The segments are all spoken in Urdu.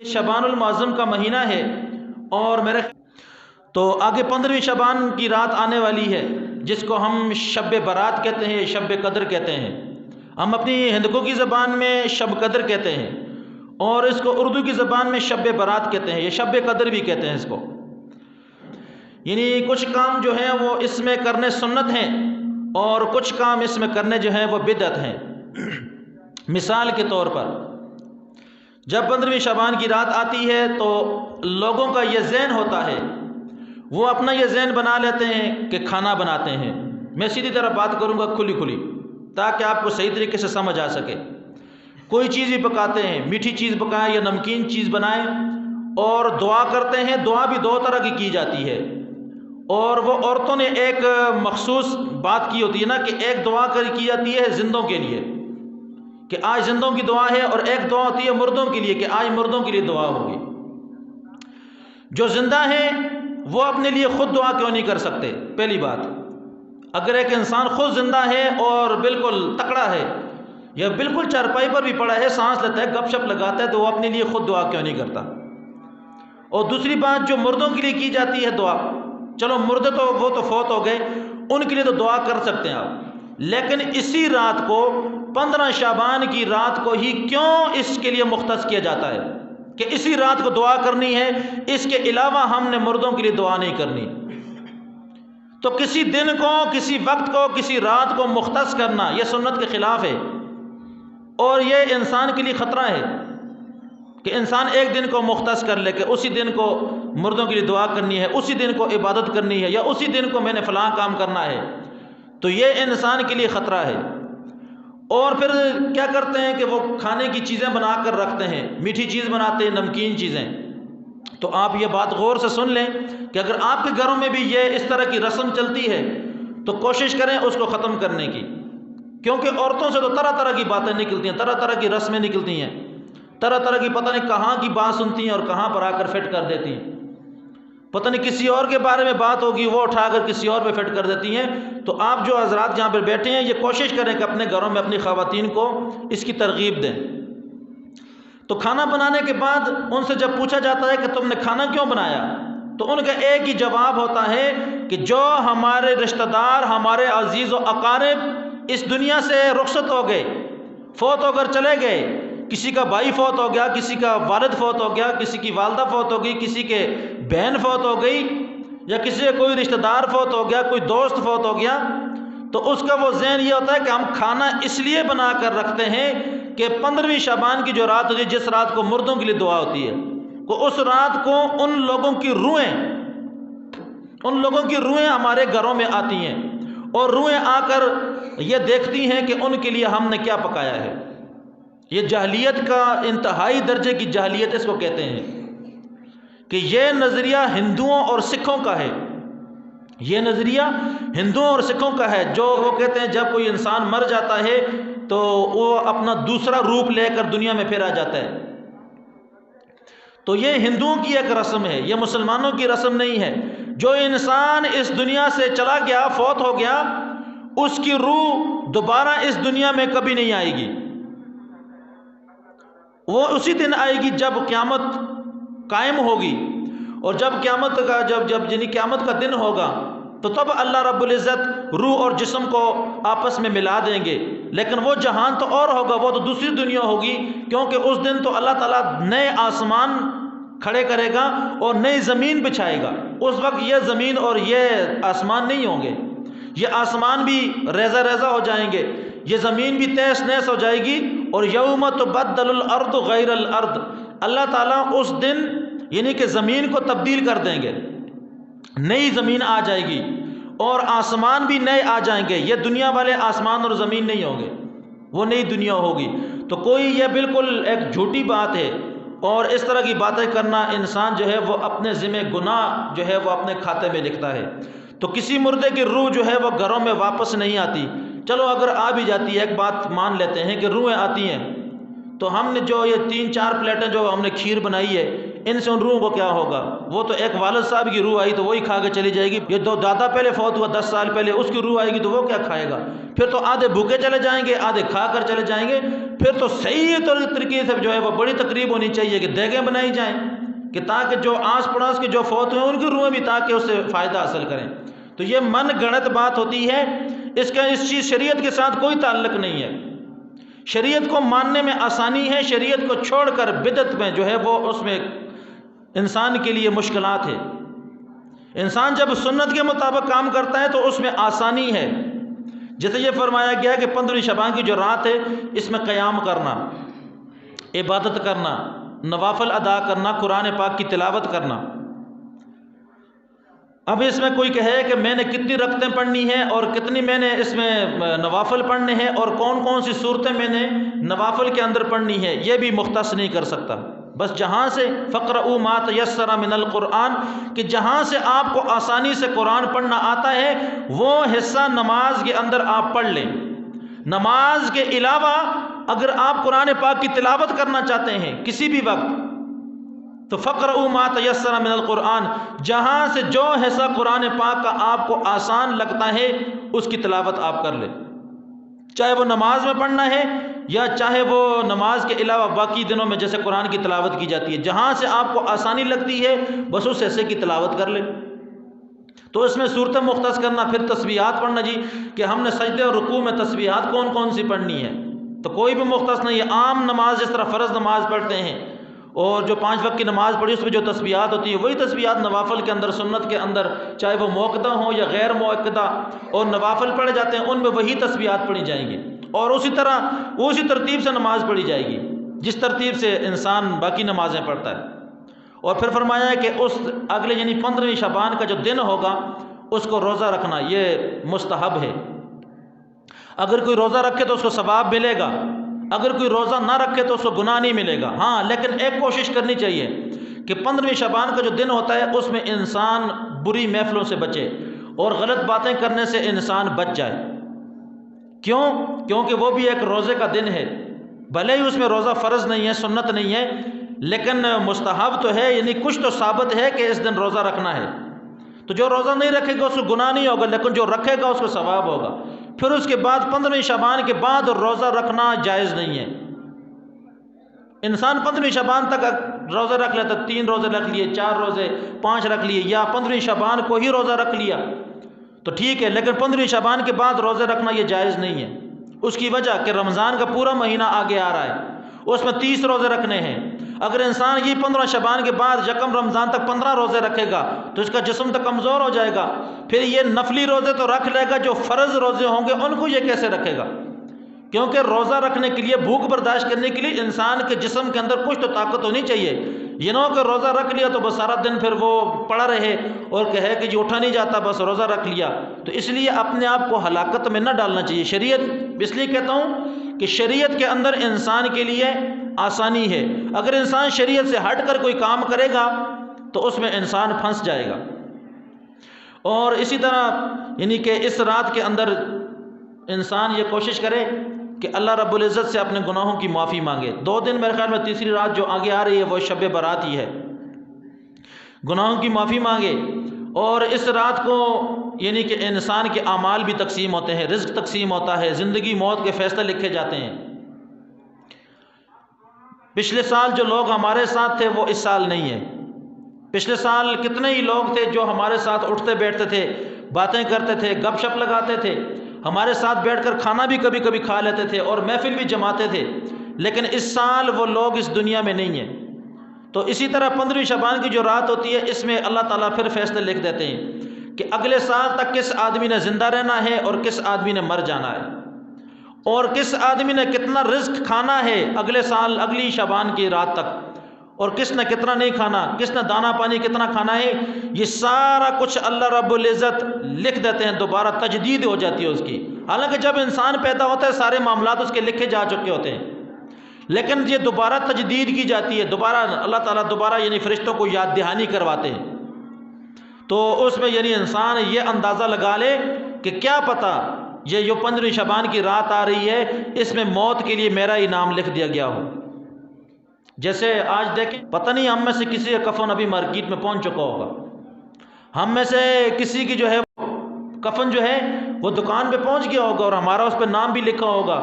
شعبان المعظم کا مہینہ ہے اور میرے تو آگے 15ویں شعبان کی رات آنے والی ہے جس کو ہم شب برات کہتے ہیں، شب قدر کہتے ہیں۔ ہم اپنی ہندکو کی زبان میں شب قدر کہتے ہیں اور اس کو اردو کی زبان میں شب برات کہتے ہیں، یہ شب قدر بھی کہتے ہیں اس کو۔ یعنی کچھ کام جو ہیں وہ اس میں کرنے سنت ہیں اور کچھ کام اس میں کرنے جو ہیں وہ بدعت ہیں۔ مثال کے طور پر جب 15ویں شعبان کی رات آتی ہے تو لوگوں کا یہ ذہن ہوتا ہے، وہ اپنا یہ ذہن بنا لیتے ہیں کہ کھانا بناتے ہیں۔ میں سیدھی طرح بات کروں گا کھلی کھلی تاکہ آپ کو صحیح طریقے سے سمجھ آ سکے۔ کوئی چیز بھی پکاتے ہیں، میٹھی چیز پکائیں یا نمکین چیز بنائیں، اور دعا کرتے ہیں۔ دعا بھی دو طرح کی جاتی ہے، اور وہ عورتوں نے ایک مخصوص بات کی ہوتی ہے نا کہ ایک دعا کی جاتی ہے زندوں کے لیے کہ آج زندوں کی دعا ہے، اور ایک دعا ہوتی ہے مردوں کے لیے کہ آج مردوں کے لیے دعا ہوگی۔ جو زندہ ہیں وہ اپنے لیے خود دعا کیوں نہیں کر سکتے؟ پہلی بات، اگر ایک انسان خود زندہ ہے اور بالکل تکڑا ہے یا بالکل چارپائی پر بھی پڑا ہے، سانس لیتا ہے، گپ شپ لگاتا ہے، تو وہ اپنے لیے خود دعا کیوں نہیں کرتا؟ اور دوسری بات، جو مردوں کے لیے کی جاتی ہے دعا، چلو مردے تو وہ تو فوت ہو گئے، ان کے لیے تو دعا کر سکتے ہیں آپ، لیکن اسی رات کو 15 شعبان کی رات کو ہی کیوں اس کے لیے مختص کیا جاتا ہے کہ اسی رات کو دعا کرنی ہے، اس کے علاوہ ہم نے مردوں کے لیے دعا نہیں کرنی؟ تو کسی دن کو، کسی وقت کو، کسی رات کو مختص کرنا یہ سنت کے خلاف ہے، اور یہ انسان کے لیے خطرہ ہے کہ انسان ایک دن کو مختص کر لے کہ اسی دن کو مردوں کے لیے دعا کرنی ہے، اسی دن کو عبادت کرنی ہے، یا اسی دن کو میں نے فلاں کام کرنا ہے، تو یہ انسان کے لیے خطرہ ہے۔ اور پھر کیا کرتے ہیں کہ وہ کھانے کی چیزیں بنا کر رکھتے ہیں، میٹھی چیز بناتے ہیں، نمکین چیزیں۔ تو آپ یہ بات غور سے سن لیں کہ اگر آپ کے گھروں میں بھی یہ اس طرح کی رسم چلتی ہے تو کوشش کریں اس کو ختم کرنے کی، کیونکہ عورتوں سے تو طرح طرح کی باتیں نکلتی ہیں، طرح طرح کی رسمیں نکلتی ہیں، طرح طرح کی پتہ نہیں کہاں کی بات سنتی ہیں اور کہاں پر آ کر فٹ کر دیتی ہیں، پتہ نہیں کسی اور کے بارے میں بات ہوگی وہ اٹھا کر کسی اور پہ فٹ کر دیتی ہیں۔ تو آپ جو حضرات جہاں پر بیٹھے ہیں یہ کوشش کریں کہ اپنے گھروں میں اپنی خواتین کو اس کی ترغیب دیں۔ تو کھانا بنانے کے بعد ان سے جب پوچھا جاتا ہے کہ تم نے کھانا کیوں بنایا، تو ان کا ایک ہی جواب ہوتا ہے کہ جو ہمارے رشتہ دار، ہمارے عزیز و اقارب اس دنیا سے رخصت ہو گئے، فوت ہو کر چلے گئے، کسی کا بھائی فوت ہو گیا، کسی کا والد فوت ہو گیا، کسی کی والدہ فوت ہو گئی، کسی کے بہن فوت ہو گئی، یا کسی کا کوئی رشتہ دار فوت ہو گیا، کوئی دوست فوت ہو گیا، تو اس کا وہ ذہن یہ ہوتا ہے کہ ہم کھانا اس لیے بنا کر رکھتے ہیں کہ 15ویں شعبان کی جو رات ہوتی ہے، جس رات کو مردوں کے لیے دعا ہوتی ہے، کہ اس رات کو ان لوگوں کی روحیں ہمارے گھروں میں آتی ہیں، اور روحیں آ کر یہ دیکھتی ہیں کہ ان کے لیے ہم نے کیا پکایا ہے۔ یہ جاہلیت کا انتہائی درجے کی جاہلیت اس کو کہتے ہیں کہ یہ نظریہ ہندوؤں اور سکھوں کا ہے، یہ نظریہ ہندوؤں اور سکھوں کا ہے، جو وہ کہتے ہیں جب کوئی انسان مر جاتا ہے تو وہ اپنا دوسرا روپ لے کر دنیا میں پھر آ جاتا ہے۔ تو یہ ہندوؤں کی ایک رسم ہے، یہ مسلمانوں کی رسم نہیں ہے۔ جو انسان اس دنیا سے چلا گیا، فوت ہو گیا، اس کی روح دوبارہ اس دنیا میں کبھی نہیں آئے گی، وہ اسی دن آئے گی جب قیامت قائم ہوگی، اور جب قیامت کا دن ہوگا تو تب اللہ رب العزت روح اور جسم کو آپس میں ملا دیں گے۔ لیکن وہ جہان تو اور ہوگا، وہ تو دوسری دنیا ہوگی، کیونکہ اس دن تو اللہ تعالیٰ نئے آسمان کھڑے کرے گا اور نئی زمین بچھائے گا۔ اس وقت یہ زمین اور یہ آسمان نہیں ہوں گے، یہ آسمان بھی ریزہ ریزہ ہو جائیں گے، یہ زمین بھی تہس نہس ہو جائے گی، اور یوم تبدل الارض غیر الارض، اللہ تعالیٰ اس دن یعنی کہ زمین کو تبدیل کر دیں گے، نئی زمین آ جائے گی، اور آسمان بھی نئے آ جائیں گے۔ یہ دنیا والے آسمان اور زمین نہیں ہوں گے، وہ نئی دنیا ہوگی۔ تو کوئی یہ بالکل ایک جھوٹی بات ہے، اور اس طرح کی باتیں کرنا انسان جو ہے وہ اپنے ذمہ گناہ جو ہے وہ اپنے کھاتے میں لکھتا ہے۔ تو کسی مردے کی روح جو ہے وہ گھروں میں واپس نہیں آتی۔ چلو اگر آ بھی جاتی ہے، ایک بات مان لیتے ہیں کہ روحیں آتی ہیں، تو ہم نے جو یہ 3-4 پلیٹیں جو ہم نے کھیر بنائی ہے، ان سے ان روحوں کو کیا ہوگا؟ وہ تو ایک والد صاحب کی روح آئی تو وہی کھا کے چلی جائے گی، یہ دو دادا پہلے فوت ہوا 10 سال پہلے، اس کی روح آئے گی تو وہ کیا کھائے گا؟ پھر تو آدھے بھوکے چلے جائیں گے، آدھے کھا کر چلے جائیں گے۔ پھر تو صحیح طریقے سے جو ہے وہ بڑی تقریب ہونی چاہیے کہ دیگیں بنائی جائیں کہ تاکہ جو آس پڑوس کے جو فوت ہوئے ان کی روحیں بھی تاکہ اس سے فائدہ حاصل کریں۔ تو یہ من گھڑت بات ہوتی ہے، اس چیز شریعت کے ساتھ کوئی تعلق نہیں ہے۔ شریعت کو ماننے میں آسانی ہے، شریعت کو چھوڑ کر بدعت میں جو ہے وہ اس میں انسان کے لیے مشکلات ہے۔ انسان جب سنت کے مطابق کام کرتا ہے تو اس میں آسانی ہے۔ جیسے یہ فرمایا گیا ہے کہ 15 شعبان کی جو رات ہے اس میں قیام کرنا، عبادت کرنا، نوافل ادا کرنا، قرآن پاک کی تلاوت کرنا۔ اب اس میں کوئی کہے کہ میں نے کتنی رکعتیں پڑھنی ہیں اور کتنی میں نے اس میں نوافل پڑھنے ہیں اور کون کون سی صورتیں میں نے نوافل کے اندر پڑھنی ہے، یہ بھی مختص نہیں کر سکتا۔ بس جہاں سے فقرؤوا ما تیسر من القرآن، کہ جہاں سے آپ کو آسانی سے قرآن پڑھنا آتا ہے وہ حصہ نماز کے اندر آپ پڑھ لیں۔ نماز کے علاوہ اگر آپ قرآن پاک کی تلاوت کرنا چاہتے ہیں کسی بھی وقت تو فقرؤوا ما تیسر من القرآن، جہاں سے جو حصہ قرآن پاک کا آپ کو آسان لگتا ہے اس کی تلاوت آپ کر لیں، چاہے وہ نماز میں پڑھنا ہے یا چاہے وہ نماز کے علاوہ باقی دنوں میں جیسے قرآن کی تلاوت کی جاتی ہے، جہاں سے آپ کو آسانی لگتی ہے بس اس حصے کی تلاوت کر لیں۔ تو اس میں صورتیں مختص کرنا، پھر تسبیحات پڑھنا جی کہ ہم نے سجدے اور رکوع میں تسبیحات کون کون سی پڑھنی ہے، تو کوئی بھی مختص نہیں ہے۔ عام نماز جس طرح فرض نماز پڑھتے ہیں اور جو 5 وقت کی نماز پڑھی اس میں جو تسبیحات ہوتی ہیں وہی تسبیحات نوافل کے اندر، سنت کے اندر، چاہے وہ موقدہ ہوں یا غیر موقدہ اور نوافل پڑھے جاتے ہیں ان میں وہی تسبیحات پڑھی جائیں گی اور اسی طرح اسی ترتیب سے نماز پڑھی جائے گی جس ترتیب سے انسان باقی نمازیں پڑھتا ہے۔ اور پھر فرمایا ہے کہ اس اگلے یعنی 15ویں شعبان کا جو دن ہوگا اس کو روزہ رکھنا یہ مستحب ہے۔ اگر کوئی روزہ رکھے تو اس کو ثواب ملے گا، اگر کوئی روزہ نہ رکھے تو اس کو گناہ نہیں ملے گا۔ ہاں لیکن ایک کوشش کرنی چاہیے کہ 15ویں شعبان کا جو دن ہوتا ہے اس میں انسان بری محفلوں سے بچے اور غلط باتیں کرنے سے انسان بچ جائے۔ کیوں؟ کیونکہ وہ بھی ایک روزے کا دن ہے، بھلے ہی اس میں روزہ فرض نہیں ہے، سنت نہیں ہے، لیکن مستحب تو ہے، یعنی کچھ تو ثابت ہے کہ اس دن روزہ رکھنا ہے۔ تو جو روزہ نہیں رکھے گا اس کو گناہ نہیں ہوگا، لیکن جو رکھے گا اس کو ثواب ہوگا۔ پھر اس کے بعد 15ویں شعبان کے بعد روزہ رکھنا جائز نہیں ہے۔ انسان 15ویں شعبان تک روزہ رکھ لیتا، 3 روزے رکھ لیے، 4 روزے، 5 رکھ لیے، یا 15ویں شعبان کو ہی روزہ رکھ لیا تو ٹھیک ہے، لیکن 15ویں شعبان کے بعد روزے رکھنا یہ جائز نہیں ہے۔ اس کی وجہ کہ رمضان کا پورا مہینہ آگے آ رہا ہے، اس میں 30 روزے رکھنے ہیں۔ اگر انسان یہ 15 شعبان کے بعد یکم رمضان تک 15 روزے رکھے گا تو اس کا جسم تو کمزور ہو جائے گا، پھر یہ نفلی روزے تو رکھ لے گا، جو فرض روزے ہوں گے ان کو یہ کیسے رکھے گا؟ کیونکہ روزہ رکھنے کے لیے، بھوک برداشت کرنے کے لیے انسان کے جسم کے اندر کچھ تو طاقت ہونی چاہیے۔ یہ نہ ہو کہ روزہ رکھ لیا تو بس سارا دن پھر وہ پڑا رہے اور کہے کہ جی اٹھا نہیں جاتا، بس روزہ رکھ لیا۔ تو اس لیے اپنے آپ کو ہلاکت میں نہ ڈالنا چاہیے۔ شریعت اس لیے کہتا ہوں کہ شریعت کے اندر انسان کے لیے آسانی ہے، اگر انسان شریعت سے ہٹ کر کوئی کام کرے گا تو اس میں انسان پھنس جائے گا۔ اور اسی طرح یعنی کہ اس رات کے اندر انسان یہ کوشش کرے کہ اللہ رب العزت سے اپنے گناہوں کی معافی مانگے۔ 2 دن میرے خیال میں تیسری رات جو آگے آ رہی ہے وہ شب برات ہی ہے، گناہوں کی معافی مانگے۔ اور اس رات کو یعنی کہ انسان کے اعمال بھی تقسیم ہوتے ہیں، رزق تقسیم ہوتا ہے، زندگی موت کے فیصلے لکھے جاتے ہیں۔ پچھلے سال جو لوگ ہمارے ساتھ تھے وہ اس سال نہیں ہیں۔ پچھلے سال کتنے ہی لوگ تھے جو ہمارے ساتھ اٹھتے بیٹھتے تھے، باتیں کرتے تھے، گپ شپ لگاتے تھے، ہمارے ساتھ بیٹھ کر کھانا بھی کبھی کبھی کھا لیتے تھے اور محفل بھی جماتے تھے، لیکن اس سال وہ لوگ اس دنیا میں نہیں ہیں۔ تو اسی طرح 15ویں شعبان کی جو رات ہوتی ہے اس میں اللہ تعالیٰ پھر فیصلے لکھ دیتے ہیں کہ اگلے سال تک کس آدمی نے زندہ رہنا ہے اور کس آدمی نے مر جانا ہے، اور کس آدمی نے کتنا رزق کھانا ہے اگلے سال اگلی شعبان کی رات تک، اور کس نے کتنا نہیں کھانا، کس نے دانہ پانی کتنا کھانا ہے، یہ سارا کچھ اللہ رب العزت لکھ دیتے ہیں، دوبارہ تجدید ہو جاتی ہے اس کی۔ حالانکہ جب انسان پیدا ہوتا ہے سارے معاملات اس کے لکھے جا چکے ہوتے ہیں، لیکن یہ دوبارہ تجدید کی جاتی ہے، دوبارہ اللہ تعالیٰ دوبارہ یعنی فرشتوں کو یاد دہانی کرواتے ہیں۔ تو اس میں یعنی انسان یہ اندازہ لگا لے کہ کیا پتہ یہ جو 15ویں شعبان کی رات آ رہی ہے اس میں موت کے لیے میرا انعام لکھ دیا گیا ہو۔ جیسے آج دیکھیں، پتہ نہیں ہم میں سے کسی کا کفن ابھی مارکیٹ میں پہنچ چکا ہوگا، ہم میں سے کسی کی جو ہے کفن جو ہے وہ دکان پہ پہنچ گیا ہوگا اور ہمارا اس پہ نام بھی لکھا ہوگا،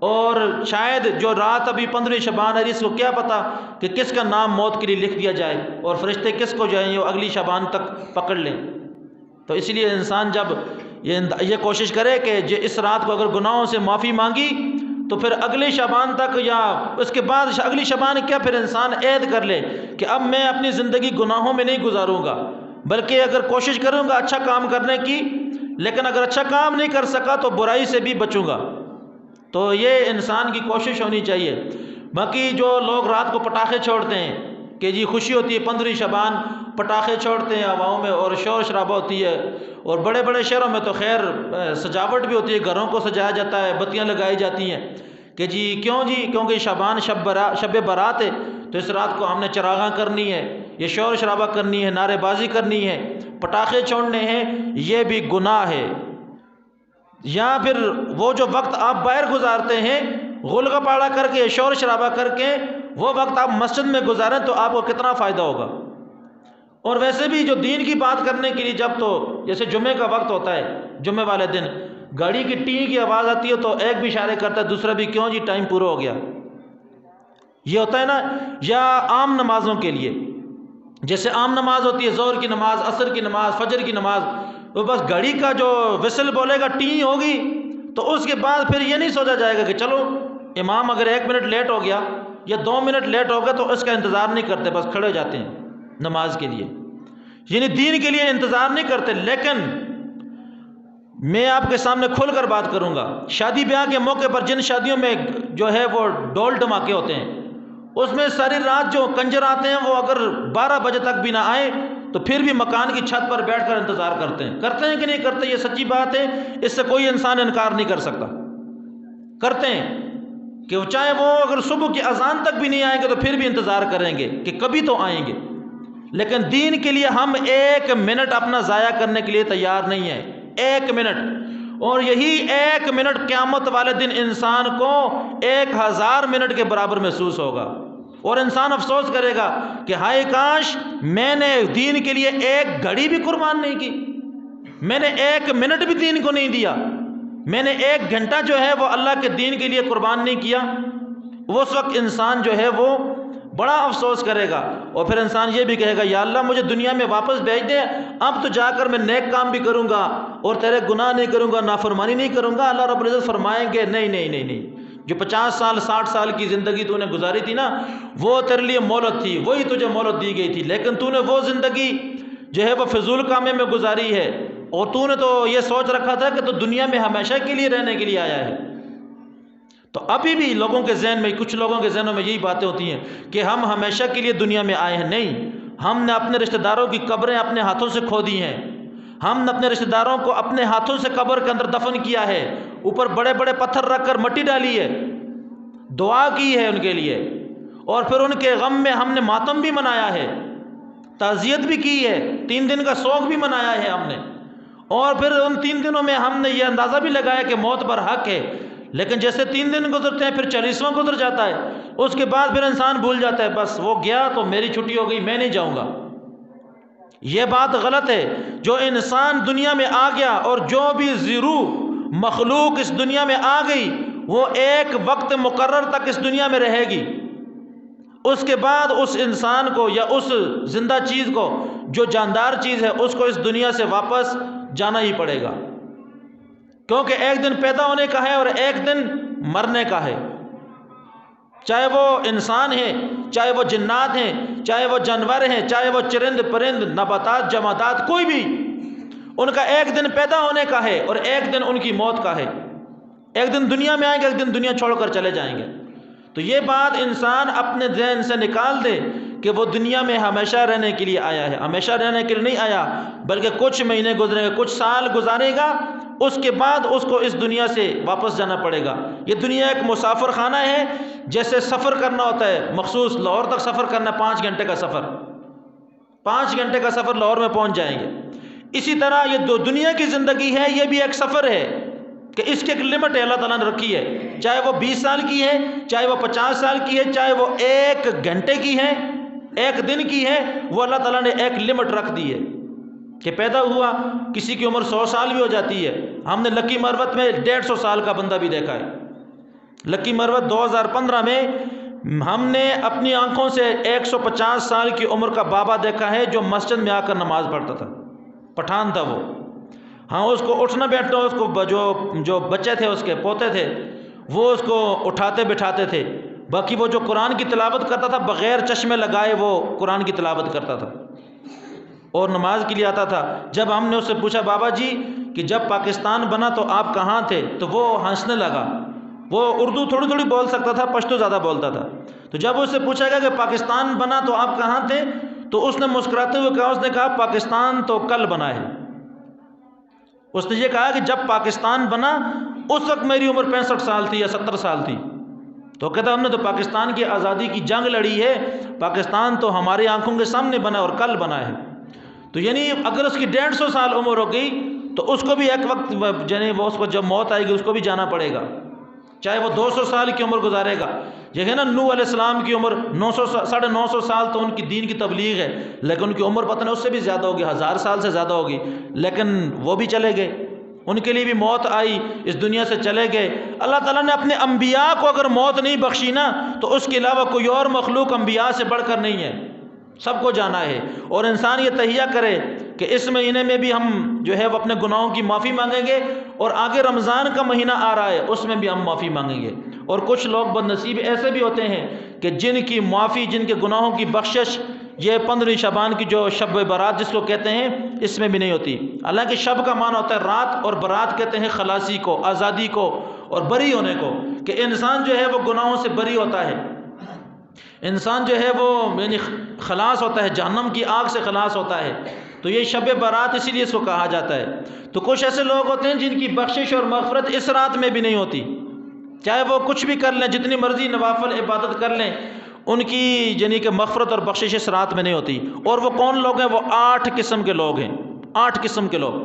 اور شاید جو رات ابھی 15 شعبان ہے، اس کو کیا پتا کہ کس کا نام موت کے لیے لکھ دیا جائے اور فرشتے کس کو جو ہے وہ اگلی شعبان تک پکڑ لیں۔ تو اس لیے انسان جب یہ کوشش کرے کہ اس رات کو اگر گناہوں سے معافی مانگی تو پھر اگلی شعبان تک یا اس کے بعد اگلی شعبان کیا، پھر انسان عہد کر لے کہ اب میں اپنی زندگی گناہوں میں نہیں گزاروں گا، بلکہ اگر کوشش کروں گا اچھا کام کرنے کی، لیکن اگر اچھا کام نہیں کر سکا تو برائی سے بھی بچوں گا۔ تو یہ انسان کی کوشش ہونی چاہیے۔ باقی جو لوگ رات کو پٹاخے چھوڑتے ہیں کہ جی خوشی ہوتی ہے 15 شعبان، پٹاخے چھوڑتے ہیں ہواؤں میں اور شور شرابہ ہوتی ہے، اور بڑے بڑے شہروں میں تو خیر سجاوٹ بھی ہوتی ہے، گھروں کو سجایا جاتا ہے، بتیاں لگائی جاتی ہیں کہ جی کیوں جی، کیونکہ شعبان شب برات ہے، تو اس رات کو ہم نے چراغاں کرنی ہے، یہ شور شرابہ کرنی ہے، نعرے بازی کرنی ہے، پٹاخے چھوڑنے ہیں، یہ بھی گناہ ہے۔ یا پھر وہ جو وقت آپ باہر گزارتے ہیں غل غپاڑا کر کے، شور شرابہ کر کے، وہ وقت آپ مسجد میں گزاریں تو آپ کو کتنا فائدہ ہوگا۔ اور ویسے بھی جو دین کی بات کرنے کے لیے جب تو جیسے جمعے کا وقت ہوتا ہے، جمعے والے دن گاڑی کی ٹی کی آواز آتی ہے تو ایک بھی اشارے کرتا ہے، دوسرا بھی کیوں جی ٹائم پورا ہو گیا، یہ ہوتا ہے نا۔ یا عام نمازوں کے لیے جیسے عام نماز ہوتی ہے، ظہر کی نماز، عصر کی نماز، فجر کی نماز، تو بس گھڑی کا جو وسل بولے گا، ٹی ہوگی، تو اس کے بعد پھر یہ نہیں سوچا جائے گا کہ چلو امام اگر 1 منٹ لیٹ ہو گیا یا 2 منٹ لیٹ ہو گیا تو اس کا انتظار نہیں کرتے، بس کھڑے ہو جاتے ہیں نماز کے لیے، یعنی دین کے لیے انتظار نہیں کرتے۔ لیکن میں آپ کے سامنے کھل کر بات کروں گا، شادی بیاہ کے موقع پر جن شادیوں میں جو ہے وہ ڈول دھماکے ہوتے ہیں، اس میں ساری رات جو کنجر آتے ہیں وہ اگر 12 بجے تک بھی نہ آئے تو پھر بھی مکان کی چھت پر بیٹھ کر انتظار کرتے ہیں کہ نہیں کرتے؟ یہ سچی بات ہے، اس سے کوئی انسان انکار نہیں کر سکتا، کرتے ہیں کہ چاہے وہ اگر صبح کی اذان تک بھی نہیں آئیں گے تو پھر بھی انتظار کریں گے کہ کبھی تو آئیں گے۔ لیکن دین کے لیے ہم 1 منٹ اپنا ضائع کرنے کے لیے تیار نہیں ہیں، 1 منٹ، اور یہی 1 منٹ قیامت والے دن انسان کو 1000 منٹ کے برابر محسوس ہوگا، اور انسان افسوس کرے گا کہ ہائے کاش میں نے دین کے لیے 1 گھڑی بھی قربان نہیں کی، میں نے 1 منٹ بھی دین کو نہیں دیا، میں نے 1 گھنٹہ جو ہے وہ اللہ کے دین کے لیے قربان نہیں کیا۔ اس وقت انسان جو ہے وہ بڑا افسوس کرے گا، اور پھر انسان یہ بھی کہے گا یا اللہ مجھے دنیا میں واپس بھیج دے، اب تو جا کر میں نیک کام بھی کروں گا اور تیرے گناہ نہیں کروں گا، نافرمانی نہیں کروں گا۔ اللہ رب العزت فرمائیں گے نہیں نہیں نہیں نہیں، جو 50 سال 60 سال کی زندگی تو نے گزاری تھی نا، وہ تیرے لیے مہلت تھی، وہی تجھے مہلت دی گئی تھی، لیکن تو نے وہ زندگی جو ہے وہ فضول کامے میں گزاری ہے، اور تو نے تو یہ سوچ رکھا تھا کہ تو دنیا میں ہمیشہ کے لیے رہنے کے لیے آیا ہے۔ تو ابھی بھی لوگوں کے ذہن میں، کچھ لوگوں کے ذہنوں میں یہی باتیں ہوتی ہیں کہ ہم ہمیشہ کے لیے دنیا میں آئے ہیں۔ نہیں، ہم نے اپنے رشتہ داروں کی قبریں اپنے ہاتھوں سے کھودی ہیں، ہم نے اپنے رشتہ داروں کو اپنے ہاتھوں سے قبر کے اندر دفن کیا ہے، اوپر بڑے بڑے پتھر رکھ کر مٹی ڈالی ہے، دعا کی ہے ان کے لیے، اور پھر ان کے غم میں ہم نے ماتم بھی منایا ہے، تعزیت بھی کی ہے، 3 دن کا سوگ بھی منایا ہے ہم نے، اور پھر ان 3 دنوں میں ہم نے یہ اندازہ بھی لگایا کہ موت پر حق ہے۔ لیکن جیسے 3 دن گزرتے ہیں پھر 40واں گزر جاتا ہے، اس کے بعد پھر انسان بھول جاتا ہے، بس وہ گیا تو میری چھٹی ہو گئی، میں نہیں جاؤں گا۔ یہ بات غلط ہے۔ جو انسان دنیا میں آ گیا اور جو بھی زیرو مخلوق اس دنیا میں آ گئی وہ ایک وقت مقرر تک اس دنیا میں رہے گی، اس کے بعد اس انسان کو یا اس زندہ چیز کو، جو جاندار چیز ہے، اس کو اس دنیا سے واپس جانا ہی پڑے گا، کیونکہ ایک دن پیدا ہونے کا ہے اور ایک دن مرنے کا ہے۔ چاہے وہ انسان ہیں، چاہے وہ جنات ہیں، چاہے وہ جانور ہیں، چاہے وہ چرند پرند، نباتات، جمادات، کوئی بھی، ان کا ایک دن پیدا ہونے کا ہے اور ایک دن ان کی موت کا ہے۔ ایک دن دنیا میں آئیں گے، ایک دن دنیا چھوڑ کر چلے جائیں گے۔ تو یہ بات انسان اپنے ذہن سے نکال دے کہ وہ دنیا میں ہمیشہ رہنے کے لیے آیا ہے۔ ہمیشہ رہنے کے لیے نہیں آیا، بلکہ کچھ مہینے گزریں گے، کچھ سال گزارے گا، اس کے بعد اس کو اس دنیا سے واپس جانا پڑے گا۔ یہ دنیا ایک مسافر خانہ ہے، جیسے سفر کرنا ہوتا ہے، مخصوص لاہور تک سفر کرنا، 5 گھنٹے کا سفر، 5 گھنٹے کا سفر لاہور میں پہنچ جائیں گے۔ اسی طرح یہ دنیا کی زندگی ہے، یہ بھی ایک سفر ہے، کہ اس کی ایک لمٹ ہے اللہ تعالیٰ نے رکھی ہے، چاہے وہ 20 سال کی ہے، چاہے وہ 50 سال کی ہے، چاہے وہ 1 گھنٹے کی ہے، 1 دن کی ہے، وہ اللہ تعالیٰ نے ایک لمٹ رکھ دی ہے کہ پیدا ہوا کسی کی عمر 100 سال بھی ہو جاتی ہے۔ ہم نے لکی مروت میں 150 سال کا بندہ بھی دیکھا ہے۔ لکی مروت 2015 میں ہم نے اپنی آنکھوں سے 150 سال کی عمر کا بابا دیکھا ہے جو مسجد میں آ کر نماز پڑھتا تھا، پٹھان تھا وہ۔ ہاں، اس کو اٹھنا بیٹھنا، اس کو جو بچے تھے اس کے پوتے تھے وہ اس کو اٹھاتے بٹھاتے تھے، باقی وہ جو قرآن کی تلاوت کرتا تھا بغیر چشمے لگائے وہ قرآن کی تلاوت کرتا تھا اور نماز کے لیے آتا تھا۔ جب ہم نے اس سے پوچھا بابا جی کہ جب پاکستان بنا تو آپ کہاں تھے، تو وہ ہنسنے لگا۔ وہ اردو تھوڑی تھوڑی بول سکتا تھا، پشتو زیادہ بولتا تھا۔ تو جب اس سے پوچھا گیا کہ پاکستان بنا تو آپ کہاں تھے، تو اس نے مسکراتے ہوئے کہا، اس نے کہا پاکستان تو کل بنا ہے۔ اس نے یہ کہا کہ جب پاکستان بنا اس وقت میری عمر 65 سال تھی یا 70 سال تھی۔ تو کہتا ہم نے تو پاکستان کی آزادی کی جنگ لڑی ہے، پاکستان تو ہماری آنکھوں کے سامنے بنا اور کل بنا ہے۔ تو یعنی اگر اس کی 150 سال عمر ہو گئی تو اس کو بھی ایک وقت یعنی وہ اس کو جب موت آئے گی اس کو بھی جانا پڑے گا، چاہے وہ 200 سال کی عمر گزارے گا۔ یہ ہے نا، نوح علیہ السلام کی عمر 950 سال تو ان کی دین کی تبلیغ ہے، لیکن ان کی عمر پتہ نہیں اس سے بھی زیادہ ہوگی، 1000 سال سے زیادہ ہوگی، لیکن وہ بھی چلے گئے، ان کے لیے بھی موت آئی، اس دنیا سے چلے گئے۔ اللہ تعالیٰ نے اپنے انبیاء کو اگر موت نہیں بخشی نا تو اس کے علاوہ کوئی اور مخلوق انبیاء سے بڑھ کر نہیں ہے، سب کو جانا ہے۔ اور انسان یہ تہیہ کرے کہ اس مہینے میں بھی ہم جو ہے وہ اپنے گناہوں کی معافی مانگیں گے، اور آگے رمضان کا مہینہ آ رہا ہے اس میں بھی ہم معافی مانگیں گے۔ اور کچھ لوگ بد نصیب ایسے بھی ہوتے ہیں کہ جن کی معافی، جن کے گناہوں کی بخشش یہ 15 شعبان کی جو شب برات جس کو کہتے ہیں اس میں بھی نہیں ہوتی۔ حالانکہ شب کا معنی ہوتا ہے رات، اور برات کہتے ہیں خلاصی کو، آزادی کو اور بری ہونے کو، کہ انسان جو ہے وہ گناہوں سے بری ہوتا ہے، انسان جو ہے وہ یعنی خلاص ہوتا ہے، جہنم کی آگ سے خلاص ہوتا ہے۔ تو یہ شب برات اسی لیے اس کو کہا جاتا ہے۔ تو کچھ ایسے لوگ ہوتے ہیں جن کی بخشش اور مغفرت اس رات میں بھی نہیں ہوتی، چاہے وہ کچھ بھی کر لیں، جتنی مرضی نوافل عبادت کر لیں، ان کی یعنی کہ مغفرت اور بخشش اس رات میں نہیں ہوتی۔ اور وہ کون لوگ ہیں؟ وہ 8 قسم کے لوگ ہیں، 8 قسم کے لوگ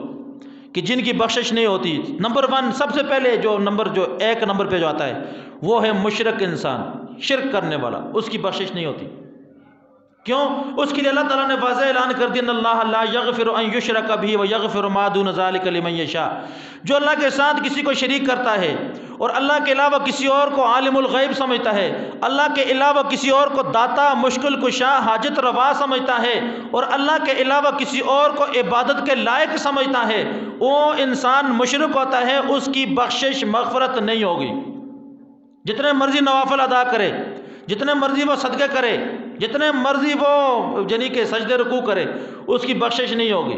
کہ جن کی بخشش نہیں ہوتی۔ نمبر 1 سب سے پہلے جو 1 نمبر پہ جو آتا ہے وہ ہے مشرک انسان، شرک کرنے والا، اس کی بخشش نہیں ہوتی۔ کیوں؟ اس کے لیے اللہ تعالیٰ نے واضح اعلان کر دیا، ان اللہ لا یغفر ان یشرک بہ ویغفر ما دون ذلک لمن یشاء۔ جو اللہ کے ساتھ کسی کو شریک کرتا ہے اور اللہ کے علاوہ کسی اور کو عالم الغیب سمجھتا ہے، اللہ کے علاوہ کسی اور کو داتا، مشکل کشا، حاجت روا سمجھتا ہے، اور اللہ کے علاوہ کسی اور کو عبادت کے لائق سمجھتا ہے، وہ انسان مشرک ہوتا ہے، اس کی بخشش مغفرت نہیں ہوگی۔ جتنے مرضی نوافل ادا کرے، جتنے مرضی وہ صدقے کرے، جتنے مرضی وہ یعنی کہ سجدے رکوع کرے، اس کی بخشش نہیں ہوگی۔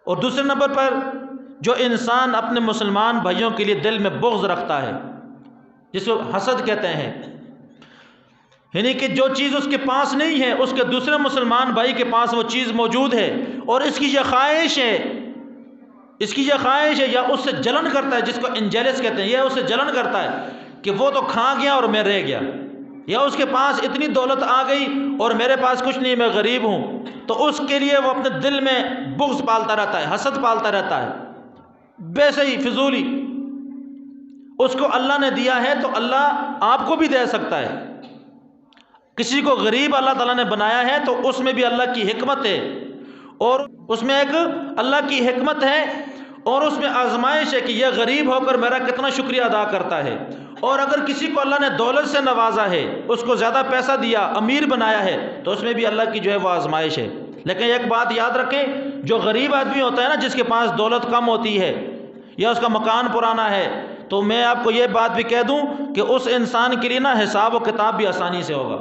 اور دوسرے نمبر پر جو انسان اپنے مسلمان بھائیوں کے لیے دل میں بغض رکھتا ہے، جس کو حسد کہتے ہیں، یعنی کہ جو چیز اس کے پاس نہیں ہے اس کے دوسرے مسلمان بھائی کے پاس وہ چیز موجود ہے، اور اس کی یہ خواہش ہے، یا اس سے جلن کرتا ہے، جس کو انجیلس کہتے ہیں، یہ اس سے جلن کرتا ہے کہ وہ تو کھا گیا اور میں رہ گیا، یا اس کے پاس اتنی دولت آ گئی اور میرے پاس کچھ نہیں، میں غریب ہوں، تو اس کے لیے وہ اپنے دل میں بغض پالتا رہتا ہے، حسد پالتا رہتا ہے، بے صحیح فضولی۔ اس کو اللہ نے دیا ہے تو اللہ آپ کو بھی دے سکتا ہے۔ کسی کو غریب اللہ تعالیٰ نے بنایا ہے تو اس میں بھی اللہ کی حکمت ہے، اور اس میں ایک اللہ کی حکمت ہے، اور اس میں آزمائش ہے کہ یہ غریب ہو کر میرا کتنا شکریہ ادا کرتا ہے۔ اور اگر کسی کو اللہ نے دولت سے نوازا ہے، اس کو زیادہ پیسہ دیا، امیر بنایا ہے، تو اس میں بھی اللہ کی جو ہے وہ آزمائش ہے۔ لیکن ایک بات یاد رکھیں، جو غریب آدمی ہوتا ہے نا، جس کے پاس دولت کم ہوتی ہے یا اس کا مکان پرانا ہے، تو میں آپ کو یہ بات بھی کہہ دوں کہ اس انسان کے لیے نا حساب و کتاب بھی آسانی سے ہوگا۔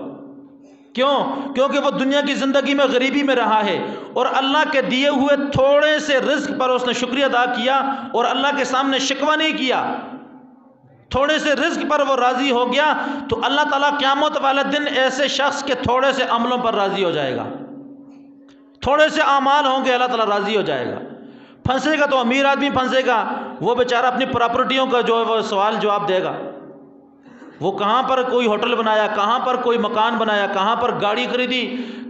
کیوں؟ کیونکہ وہ دنیا کی زندگی میں غریبی میں رہا ہے، اور اللہ کے دیے ہوئے تھوڑے سے رزق پر اس نے شکریہ ادا کیا اور اللہ کے سامنے شکوہ نہیں کیا، تھوڑے سے رزق پر وہ راضی ہو گیا، تو اللہ تعالیٰ قیامت والے دن ایسے شخص کے تھوڑے سے عملوں پر راضی ہو جائے گا، تھوڑے سے اعمال ہوں گے، اللہ تعالیٰ راضی ہو جائے گا۔ پھنسے گا تو امیر آدمی پھنسے گا، وہ بیچارہ اپنی پراپرٹیوں کا جو ہے وہ سوال جواب دے گا، وہ کہاں پر کوئی ہوٹل بنایا، کہاں پر کوئی مکان بنایا، کہاں پر گاڑی خریدی،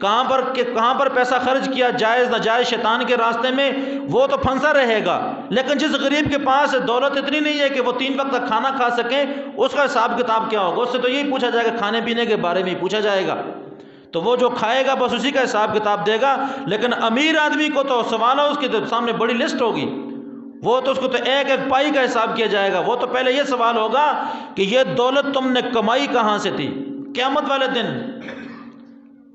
کہاں پر پیسہ خرچ کیا جائز ناجائز شیطان کے راستے میں، وہ تو پھنسا رہے گا۔ لیکن جس غریب کے پاس دولت اتنی نہیں ہے کہ وہ 3 وقت تک کھانا کھا سکیں، اس کا حساب کتاب کیا ہوگا؟ اس سے تو یہی پوچھا جائے گا، کھانے پینے کے بارے میں ہی پوچھا جائے گا، تو وہ جو کھائے گا بس اسی کا حساب کتاب دے گا۔ لیکن امیر آدمی کو تو سوالوں، اس کے سامنے بڑی لسٹ ہوگی، وہ تو اس کو تو ایک ایک پائی کا حساب کیا جائے گا۔ وہ تو پہلے یہ سوال ہوگا کہ یہ دولت تم نے کمائی کہاں سے تھی؟ قیامت والے دن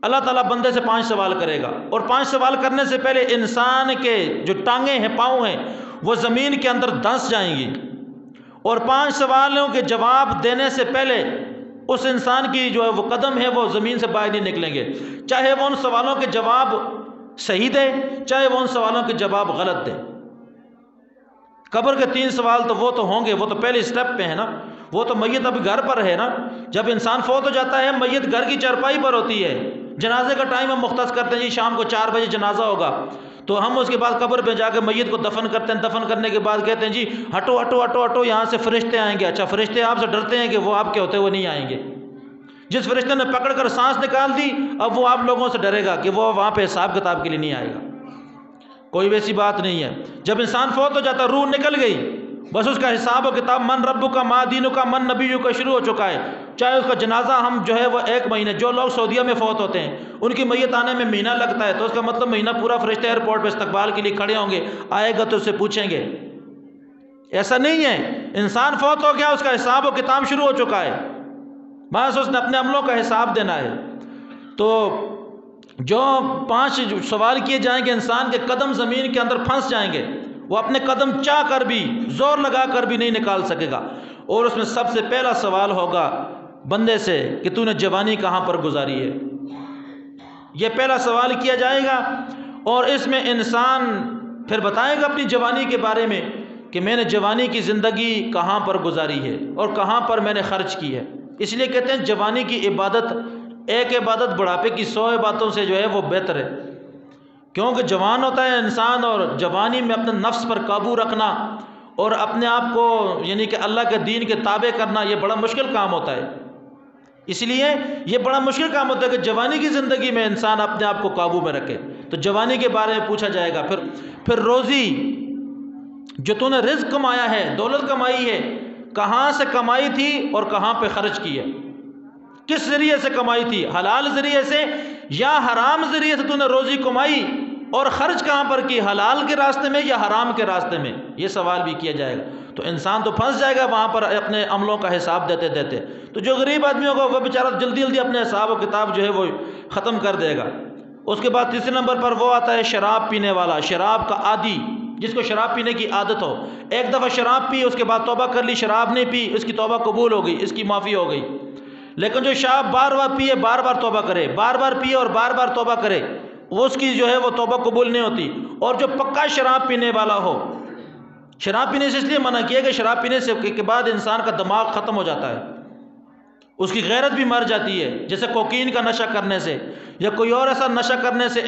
اللہ تعالیٰ بندے سے 5 سوال کرے گا، اور 5 سوال کرنے سے پہلے انسان کے جو ٹانگیں ہیں، پاؤں ہیں، وہ زمین کے اندر دھنس جائیں گی، اور 5 سوالوں کے جواب دینے سے پہلے اس انسان کی جو ہے وہ قدم ہے وہ زمین سے باہر نہیں نکلیں گے، چاہے وہ ان سوالوں کے جواب صحیح دے، چاہے وہ ان سوالوں کے جواب غلط دے۔ قبر کے 3 سوال تو وہ تو ہوں گے، وہ تو پہلے سٹیپ پہ ہے نا، وہ تو میت ابھی گھر پر ہے نا۔ جب انسان فوت ہو جاتا ہے، میت گھر کی چارپائی پر ہوتی ہے، جنازے کا ٹائم ہم مختص کرتے ہیں، جی شام کو 4 بجے جنازہ ہوگا، تو ہم اس کے بعد قبر پہ جا کے میت کو دفن کرتے ہیں، دفن کرنے کے بعد کہتے ہیں جی ہٹو ہٹو ہٹو ہٹو، یہاں سے فرشتے آئیں گے۔ اچھا، فرشتے آپ سے ڈرتے ہیں کہ وہ آپ کے ہوتے ہوئے نہیں آئیں گے؟ جس فرشتے نے پکڑ کر سانس نکال دی، اب وہ آپ لوگوں سے ڈرے گا کہ وہ وہاں پہ حساب کتاب کے لیے نہیں آئے گا؟ کوئی ویسی بات نہیں ہے۔ جب انسان فوت ہو جاتا، روح نکل گئی، بس اس کا حساب و کتاب من ربک ما دینک من نبیک کا شروع ہو چکا ہے۔ چاہے اس کا جنازہ ہم جو ہے وہ 1 مہینے، جو لوگ سعودیہ میں فوت ہوتے ہیں ان کی میت آنے میں مہینہ لگتا ہے، تو اس کا مطلب مہینہ پورا فرشتے ایئرپورٹ پہ استقبال کے لیے کھڑے ہوں گے، آئے گا تو اس سے پوچھیں گے۔ ایسا نہیں ہے، انسان فوت ہو گیا، اس کا حساب و کتاب شروع ہو چکا ہے، بس اس نے اپنے عملوں کا حساب دینا ہے۔ تو جو 5 سوال کیے جائیں گے، انسان کے قدم زمین کے اندر پھنس جائیں گے، وہ اپنے قدم چاہ کر بھی، زور لگا کر بھی نہیں نکال سکے گا۔ اور اس میں سب سے پہلا سوال ہوگا بندے سے کہ تو نے جوانی کہاں پر گزاری ہے، یہ پہلا سوال کیا جائے گا۔ اور اس میں انسان پھر بتائے گا اپنی جوانی کے بارے میں کہ میں نے جوانی کی زندگی کہاں پر گزاری ہے اور کہاں پر میں نے خرچ کی ہے۔ اس لیے کہتے ہیں جوانی کی عبادت، ایک عبادت بڑھاپے کی 100 عبادتوں سے جو ہے وہ بہتر ہے، کیونکہ جوان ہوتا ہے انسان، اور جوانی میں اپنے نفس پر قابو رکھنا اور اپنے آپ کو یعنی کہ اللہ کے دین کے تابع کرنا، یہ بڑا مشکل کام ہوتا ہے۔ اس لیے یہ بڑا مشکل کام ہوتا ہے کہ جوانی کی زندگی میں انسان اپنے آپ کو قابو میں رکھے۔ تو جوانی کے بارے میں پوچھا جائے گا۔ پھر روزی، جو تو نے رزق کمایا ہے، دولت کمائی ہے، کہاں سے کمائی تھی اور کہاں پہ خرچ کی ہے، کس ذریعے سے کمائی تھی، حلال ذریعے سے یا حرام ذریعے سے تو نے روزی کمائی، اور خرچ کہاں پر کی، حلال کے راستے میں یا حرام کے راستے میں، یہ سوال بھی کیا جائے گا۔ تو انسان تو پھنس جائے گا وہاں پر اپنے عملوں کا حساب دیتے دیتے۔ تو جو غریب آدمی ہوگا وہ بیچارہ جلدی جلدی اپنے حساب و کتاب جو ہے وہ ختم کر دے گا۔ اس کے بعد تیسرے نمبر پر وہ آتا ہے شراب پینے والا، شراب کا عادی، جس کو شراب پینے کی عادت ہو۔ ایک دفعہ شراب پی، اس کے بعد توبہ کر لی، شراب نہیں پی، اس کی توبہ قبول ہو گئی، اس کی معافی ہو گئی۔ لیکن جو شراب بار بار پیے، بار بار توبہ کرے، بار بار پیے اور بار بار توبہ کرے، وہ اس کی جو ہے وہ توبہ قبول نہیں ہوتی۔ اور جو پکا شراب پینے والا ہو، شراب پینے سے اس لیے منع کیا کہ شراب پینے سے کے بعد انسان کا دماغ ختم ہو جاتا ہے، اس کی غیرت بھی مر جاتی ہے، جیسے کوکین کا نشہ کرنے سے یا کوئی اور ایسا نشہ کرنے سے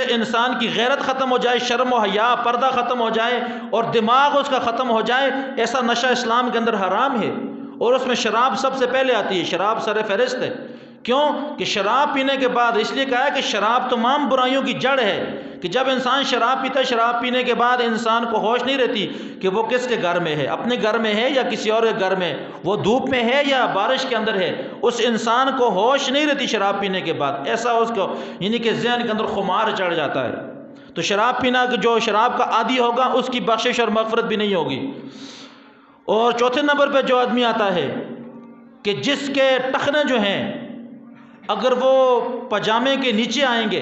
انسان کی غیرت ختم ہو جائے، شرم و حیا، پردہ ختم ہو جائے اور دماغ اس کا ختم ہو جائے، ایسا نشہ اسلام کے اندر حرام ہے۔ اور اس میں شراب سب سے پہلے آتی ہے، شراب سر فہرست ہے۔ کیوں کہ شراب پینے کے بعد، اس لیے کہا ہے کہ شراب تمام برائیوں کی جڑ ہے، کہ جب انسان شراب پیتا ہے، شراب پینے کے بعد انسان کو ہوش نہیں رہتی کہ وہ کس کے گھر میں ہے، اپنے گھر میں ہے یا کسی اور کے گھر میں، وہ دھوپ میں ہے یا بارش کے اندر ہے، اس انسان کو ہوش نہیں رہتی شراب پینے کے بعد، ایسا اس کو یعنی کہ ذہن کے اندر خمار چڑھ جاتا ہے۔ تو شراب پینا، جو شراب کا عادی ہوگا اس کی بخشش اور مغفرت بھی نہیں ہوگی۔ اور چوتھے نمبر پہ جو آدمی آتا ہے کہ جس کے ٹخنے جو ہیں، اگر وہ پاجامے کے نیچے آئیں گے،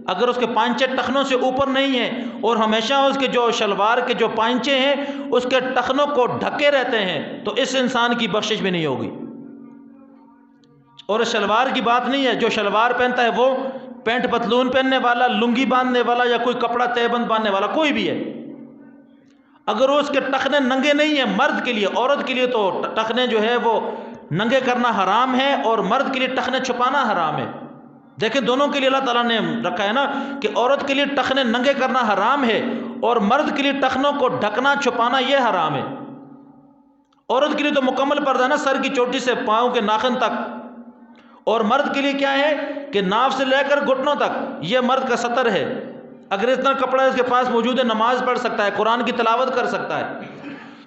اگر اس کے پانچے ٹخنوں سے اوپر نہیں ہیں اور ہمیشہ اس کے جو شلوار کے جو پانچے ہیں اس کے ٹخنوں کو ڈھکے رہتے ہیں، تو اس انسان کی بخشش بھی نہیں ہوگی۔ اور شلوار کی بات نہیں ہے، جو شلوار پہنتا ہے وہ پینٹ پتلون پہننے والا، لنگی باندھنے والا یا کوئی کپڑا تہبند باندھنے والا کوئی بھی ہے، اگر اس کے ٹخنے ننگے نہیں ہیں، مرد کے لیے، عورت کے لیے تو ٹخنے جو ہے وہ ننگے کرنا حرام ہے اور مرد کے لیے ٹخنے چھپانا حرام ہے۔ دیکھیں دونوں کے لیے اللہ تعالیٰ نے رکھا ہے نا کہ عورت کے لیے ٹخنے ننگے کرنا حرام ہے اور مرد کے لیے ٹخنوں کو ڈھکنا چھپانا یہ حرام ہے۔ عورت کے لیے تو مکمل پردہ نا، سر کی چوٹی سے پاؤں کے ناخن تک، اور مرد کے لیے کیا ہے کہ ناف سے لے کر گھٹنوں تک، یہ مرد کا ستر ہے۔ اگر اتنا کپڑا اس کے پاس موجود ہے، نماز پڑھ سکتا ہے، قرآن کی تلاوت کر سکتا ہے۔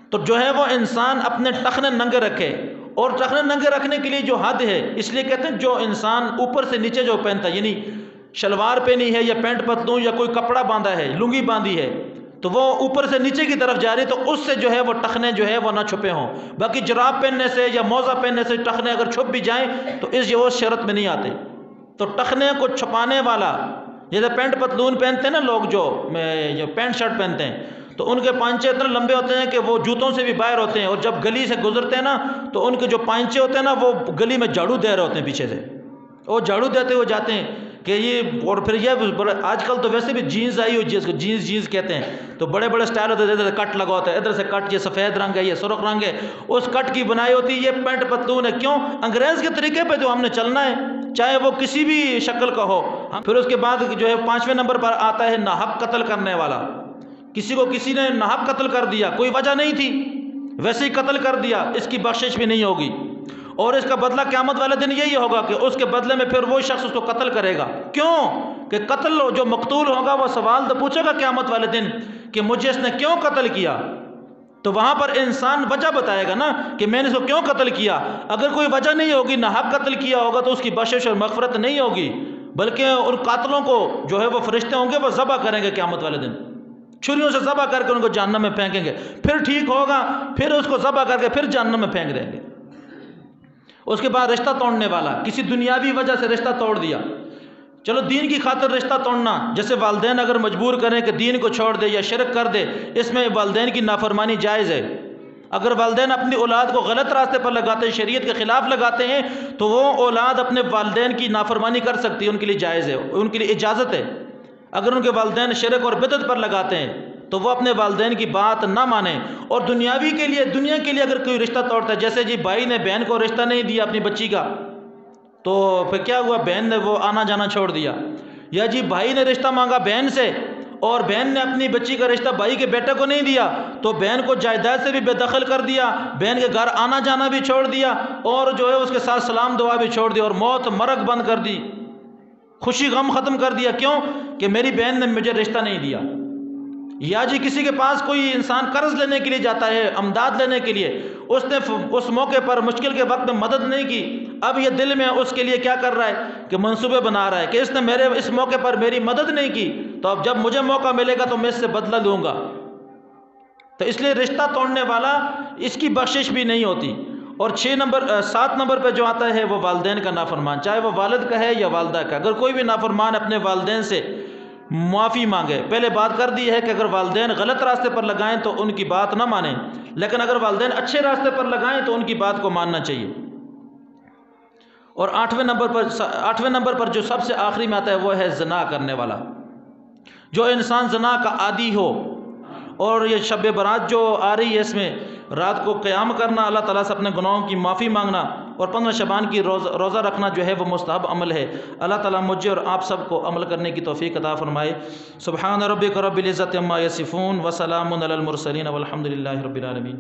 تو جو ہے وہ انسان اپنے ٹخنے ننگے رکھے، اور ٹخنے ننگے رکھنے کے لیے جو حد ہے، اس لیے کہتے ہیں جو انسان اوپر سے نیچے جو پہنتا ہے، یعنی شلوار پہنی ہے یا پینٹ پتلون یا کوئی کپڑا باندھا ہے، لنگی باندھی ہے، تو وہ اوپر سے نیچے کی طرف جا رہی ہے، تو اس سے جو ہے وہ ٹخنے جو ہے وہ نہ چھپے ہوں۔ باقی جراب پہننے سے یا موزہ پہننے سے ٹخنے اگر چھپ بھی جائیں تو اس شرط میں نہیں آتے۔ تو ٹخنے کو چھپانے والا، جیسے پینٹ پتلون پہنتے ہیں نا لوگ، جو پینٹ شرٹ پہنتے ہیں، تو ان کے پانچے اتنے لمبے ہوتے ہیں کہ وہ جوتوں سے بھی باہر ہوتے ہیں، اور جب گلی سے گزرتے ہیں نا تو ان کے جو پانچے ہوتے ہیں نا وہ گلی میں جھاڑو دے رہے ہوتے ہیں پیچھے سے، وہ جھاڑو دیتے ہوئے جاتے ہیں کہ یہ۔ اور پھر یہ آج کل تو ویسے بھی جینز آئی ہوئی، جس کو جینز کہتے ہیں، تو بڑے بڑے سٹائل ہوتے ہیں، ادھر سے کٹ لگا ہوتا ہے، ادھر سے کٹ، یہ سفید رنگ ہے، یہ سرخ رنگ ہے، اس کٹ کی بنائی ہوتی ہے، یہ پینٹ پتلون ہے۔ کیوں؟ انگریز کے طریقے پہ جو ہم نے چلنا ہے، چاہے وہ کسی بھی شکل کا ہو۔ پھر اس کے بعد جو ہے 5ویں نمبر پر آتا ہے ناحق قتل کرنے والا۔ کسی کو کسی نے ناحق قتل کر دیا، کوئی وجہ نہیں تھی، ویسے ہی قتل کر دیا، اس کی بخشش بھی نہیں ہوگی، اور اس کا بدلہ قیامت والے دن یہی ہوگا کہ اس کے بدلے میں پھر وہ شخص اس کو قتل کرے گا۔ کیوں؟ کہ قتل جو مقتول ہوگا وہ سوال تو پوچھے گا قیامت والے دن کہ مجھے اس نے کیوں قتل کیا، تو وہاں پر انسان وجہ بتائے گا نا کہ میں نے اس کو کیوں قتل کیا۔ اگر کوئی وجہ نہیں ہوگی، ناحق قتل کیا ہوگا، تو اس کی بخشش اور مغفرت نہیں ہوگی، بلکہ ان قاتلوں کو جو ہے وہ فرشتے ہوں گے، وہ ذبح کریں گے قیامت والے دن، چھریوں سے ذبح کر کے ان کو جہنم میں پھینکیں گے، پھر ٹھیک ہوگا، پھر اس کو ذبح کر کے پھر جہنم میں پھینک دیں گے۔ اس کے بعد رشتہ توڑنے والا، کسی دنیاوی وجہ سے رشتہ توڑ دیا، چلو دین کی خاطر رشتہ توڑنا، جیسے والدین اگر مجبور کریں کہ دین کو چھوڑ دے یا شرک کر دے، اس میں والدین کی نافرمانی جائز ہے۔ اگر والدین اپنی اولاد کو غلط راستے پر لگاتے ہیں، شریعت کے خلاف لگاتے ہیں، تو وہ اولاد اپنے والدین کی نافرمانی کر سکتی ہے، ان کے لیے جائز ہے، ان کے لیے اجازت ہے۔ اگر ان کے والدین شرک اور بدعت پر لگاتے ہیں تو وہ اپنے والدین کی بات نہ مانیں۔ اور دنیاوی کے لیے، دنیا کے لیے اگر کوئی رشتہ توڑتا ہے، جیسے جی بھائی نے بہن کو رشتہ نہیں دیا اپنی بچی کا، تو پھر کیا ہوا؟ بہن نے وہ آنا جانا چھوڑ دیا۔ یا جی بھائی نے رشتہ مانگا بہن سے، اور بہن نے اپنی بچی کا رشتہ بھائی کے بیٹے کو نہیں دیا، تو بہن کو جائیداد سے بھی بے دخل کر دیا، بہن کے گھر آنا جانا بھی چھوڑ دیا، اور جو ہے اس کے ساتھ سلام دعا بھی چھوڑ دی، اور موت مرگ بند کر دی، خوشی غم ختم کر دیا۔ کیوں؟ کہ میری بہن نے مجھے رشتہ نہیں دیا۔ یا جی کسی کے پاس کوئی انسان قرض لینے کے لیے جاتا ہے، امداد لینے کے لیے، اس نے اس موقع پر مشکل کے وقت میں مدد نہیں کی، اب یہ دل میں اس کے لیے کیا کر رہا ہے کہ منصوبے بنا رہا ہے کہ اس نے اس موقع پر میری مدد نہیں کی، تو اب جب مجھے موقع ملے گا تو میں اس سے بدلہ لوں گا۔ تو اس لیے رشتہ توڑنے والا، اس کی بخشش بھی نہیں ہوتی۔ اور 7 نمبر پہ جو آتا ہے وہ والدین کا نافرمان، چاہے وہ والد کا ہے یا والدہ کا۔ اگر کوئی بھی نافرمان اپنے والدین سے معافی مانگے، پہلے بات کر دی ہے کہ اگر والدین غلط راستے پر لگائیں تو ان کی بات نہ مانیں، لیکن اگر والدین اچھے راستے پر لگائیں تو ان کی بات کو ماننا چاہیے۔ اور 8ویں نمبر پر جو سب سے آخری میں آتا ہے وہ ہے زنا کرنے والا۔ جو انسان زنا کا عادی ہو، اور یہ شب برات جو آ رہی ہے، اس میں رات کو قیام کرنا، اللہ تعالیٰ سے اپنے گناہوں کی معافی مانگنا، اور 15 شعبان کی روزہ رکھنا جو ہے وہ مستحب عمل ہے۔ اللہ تعالیٰ مجھے اور آپ سب کو عمل کرنے کی توفیق عطا فرمائے۔ سبحان ربک رب العزت عما یصفون وسلام علی المرسلین والحمد للہ رب العالمین۔